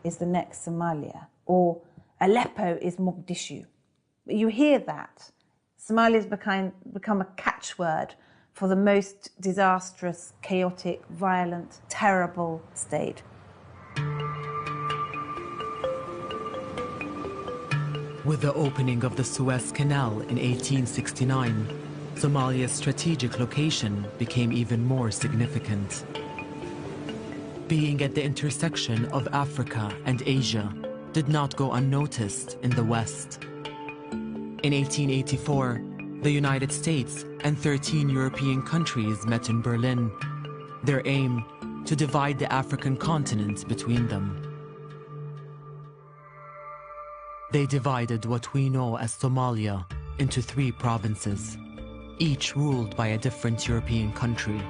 is the next Somalia, or Aleppo is Mogadishu. You hear that. Somalia's become a catchword for the most disastrous, chaotic, violent, terrible state. With the opening of the Suez Canal in 1869, Somalia's strategic location became even more significant. Being at the intersection of Africa and Asia did not go unnoticed in the West. In 1884, the United States and 13 European countries met in Berlin, their aim to divide the African continent between them. They divided what we know as Somalia into 3 provinces, each ruled by a different European country.